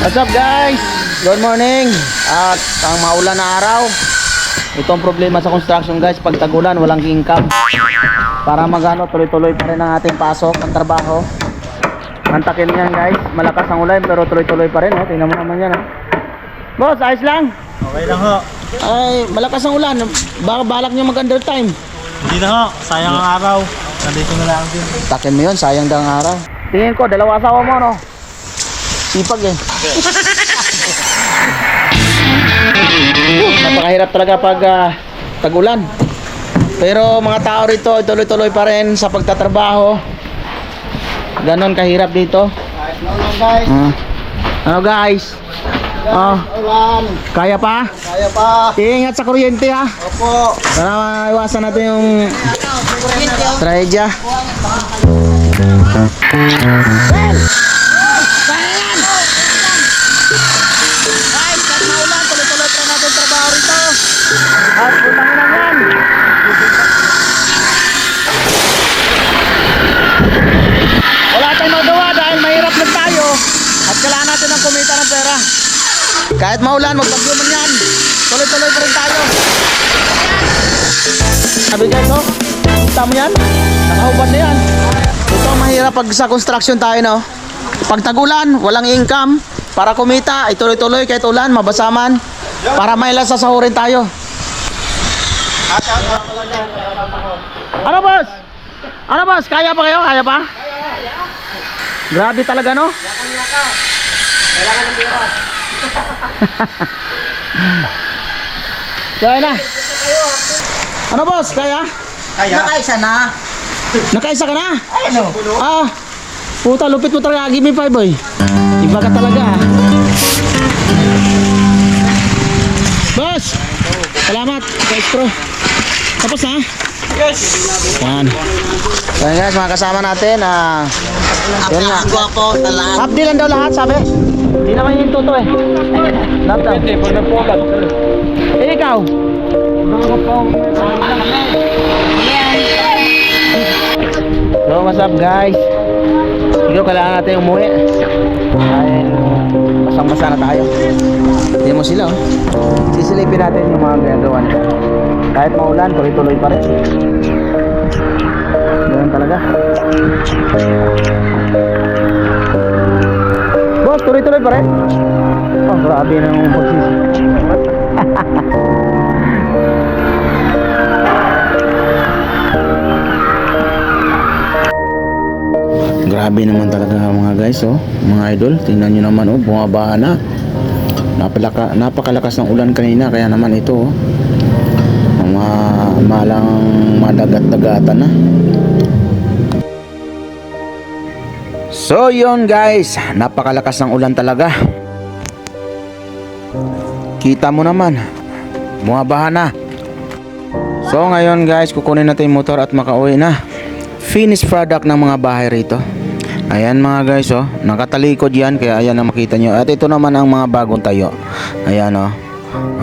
What's up guys? Good morning. At ang maulan na araw. Ito ang problema sa construction guys. Pag tagulan, walang income. Para magano, tuloy-tuloy pa rin ang ating pasok, ang trabaho. Antakin yan guys. Malakas ang ulan pero tuloy-tuloy pa rin. Oh. Tingnan mo naman yan. Oh. Boss, ayos lang? Okay lang ho. Ay, malakas ang ulan. Baka balak nyo mag-under time. Hindi na ho. Sayang ang araw. Nandito na lang din. Takin mo yun, sayang daw ang araw. Tingin ko, dalawa asawa mo, no? Sipag eh. Napakahirap talaga pag tag-ulan. Pero mga tao rito, tuloy-tuloy pa rin sa pagtatrabaho. Ganon kahirap dito. Ano guys? Kaya pa? Kaya pa. Ingat sa kuryente ha. Opo. Para maiwasan natin yung trahedya. At putangin na yan. Wala tayong magawa dahil mahirap lang tayo at kailangan natin ng kumita ng pera. Kahit maulan, magbagyo man yan, tuloy-tuloy pa rin tayo. Sabi guys, no? Kita mo yan? Nakahubad na yan. Ito ang mahirap pag sa construction tayo, no? Pag tagulan, walang income. Para kumita, ay tuloy-tuloy kahit ulan, mabasaman. Para may sasahurin tayo. Ano boss? Ano boss? Kaya pa kayo? Kaya pa? Grabe talaga, no? Kailangan ng pera. Kaya na. Ano boss? Kaya? Kaya. Nakaisa na. Nakaisa ka na? Ano? Ah, puta, lupit mo talaga. Give me 5 boy. Iba ka talaga ha. Boss! Salamat, guys pro. Tapos ha? Yes. Yan. Yan guys, mga kasama natin. Yan nga. Ang gwapo sa lahat. Half day lang daw lahat, sabi. Hindi naman yung tuto eh. Lahat daw. Eh, ikaw? So, what's up guys? Ikaw, kailangan natin umuwi. Dahil basang-basa na tayo. Hindi mo sila oh. Sisilipin natin yung mga ginagawa nila. Kahit maulan, tuloy-tuloy pa rin. Ganun talaga. Boss, tuloy-tuloy pa rin. Oh, grabe na yung boses. Grabe naman talaga mga guys, oh. Mga idol, tingnan nyo naman, oh, bumabaha na. Napakalakas ng ulan kanina, kaya naman ito, oh. Mga malang madagat-dagatan na. So yun guys, napakalakas ng ulan talaga. Kita mo naman, bumabaha na. So ngayon guys, kukunin natin yung motor at makauwi na. Finished product ng mga bahay rito. Ayan mga guys, oh, nakatalikod yan, kaya ayan ang makita nyo. At ito naman ang mga bagong tayo. Ayan, oh.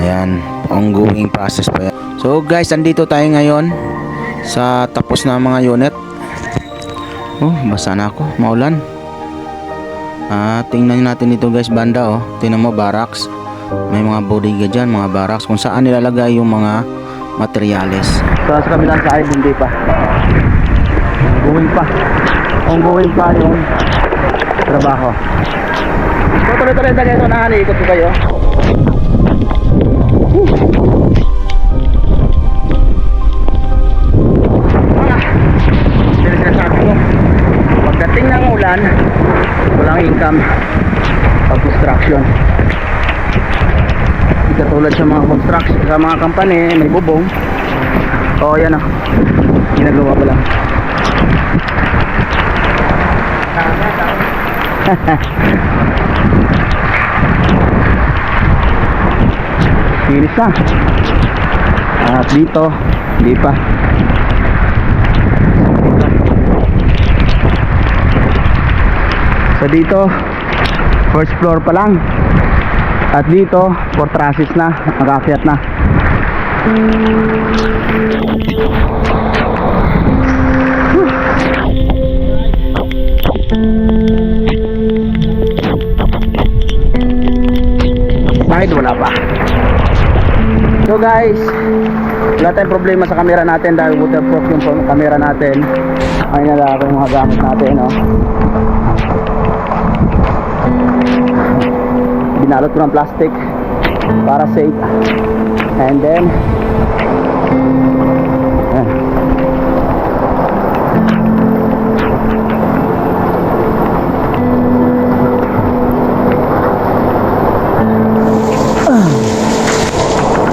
Ayan, ongoing process pa yan. So guys, andito tayo ngayon sa tapos na mga unit. Oh, basa na ako, maulan. Tingnan natin ito guys, banda, oh. Tingnan mo, barracks. May mga bodega dyan, mga barracks, kung saan nilalagay yung mga materyales. So sa kabilang side, hindi pa. Ongoing pa yung trabaho. So tuloy-tuloy tayo ito, nakalikot ko kayo. Sinasabi ko, pagdating ng ulan, walang income pag construction. Hindi katulad sa mga construction, sa mga company, may bubong. O yan o, ginagawa ko lang. Finish na. At dito hindi pa. So dito first floor pa lang. At dito 4 trusses na, nakaakyat na. side, wala pa. So guys, wala tayong problema sa camera natin dahil waterproof yung camera natin. Ay nala ako yung mga gamit natin, no? Binalot ko ng plastic para safe. And then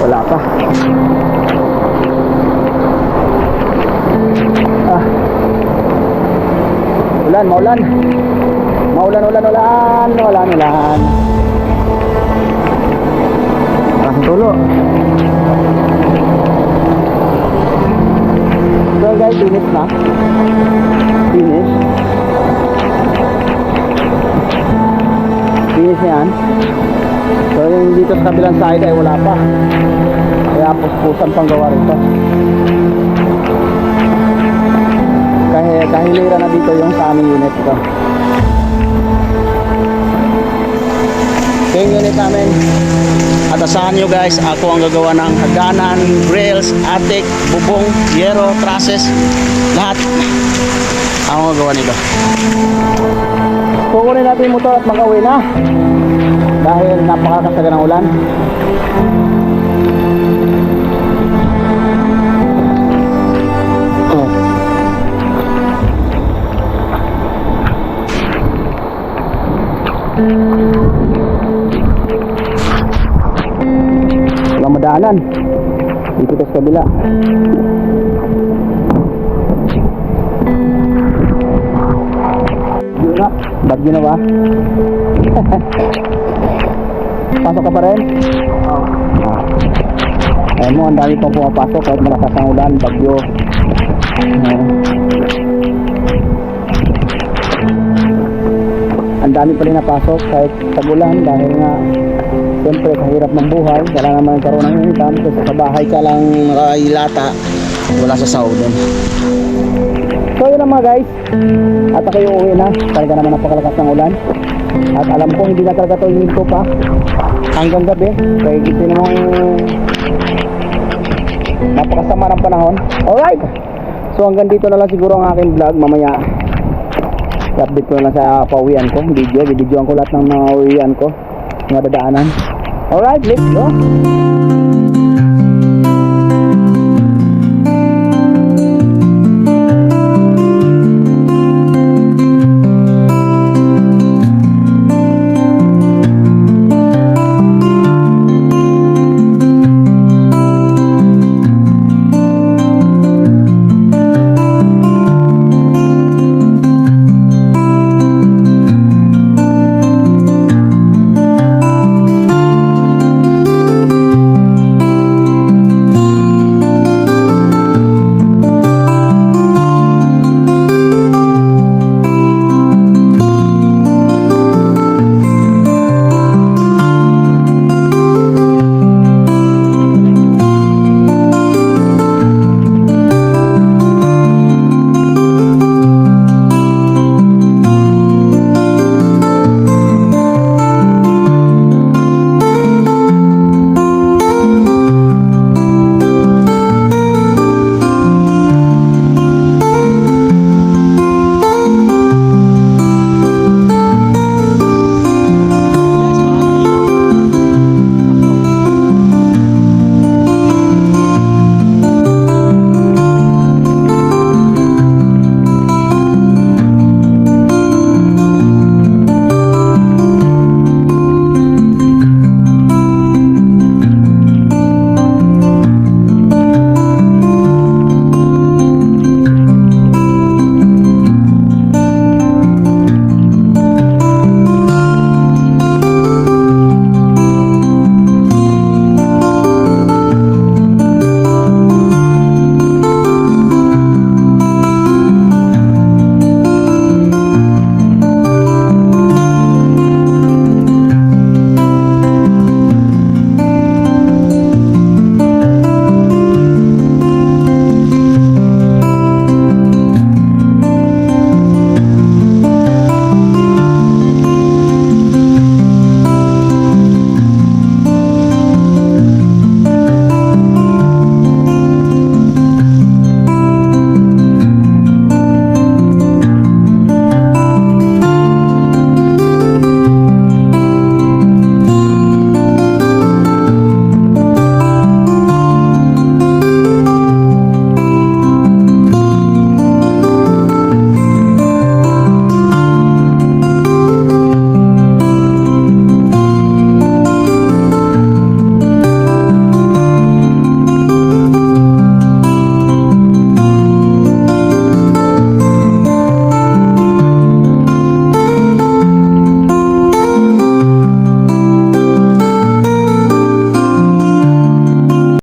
wala pa. Maulan. Parang tulo. So guys, finish na. Finish yan. So yung dito sa kabilang side ay wala pa. Kaya puspusan pang gawa rito. Kahilira na dito yung sa aming unit ito. Ito yung unit namin. At asahan nyo guys, ako ang gagawa ng hagdanan, grills, attic, bubong, yero, trusses, lahat. Ako ang gagawa nito. Kukunin natin yung motor at mag-uwi na. Dahil napakakasaga ng ulan. Walang madaanan dito sa kabila. Yun na, bagyo na ba? Pasok ka pa rin? Ayan mo, ang dami pang pumapasok kahit malakas ang ulan, bagyo. Ang dami pa rin napasok kahit tagulan dahil nga siyempre kahirap ng buhay, wala naman karoon ng income kasi sa bahay ka lang nakailata, wala sa sahod. So yun lang mga guys, at ako yung uwi na, talaga naman napakalakas ng ulan at alam ko hindi na talaga ito hinto pa hanggang gabi kaya gusto namang napakasama ng panahon. Alright, so hanggang dito na lang siguro ang aking vlog. Mamaya update ko na lang sa pauwian ko, bibidyoan ko lahat ng mga uwian ko, mga dadaanan. Alright, let's go.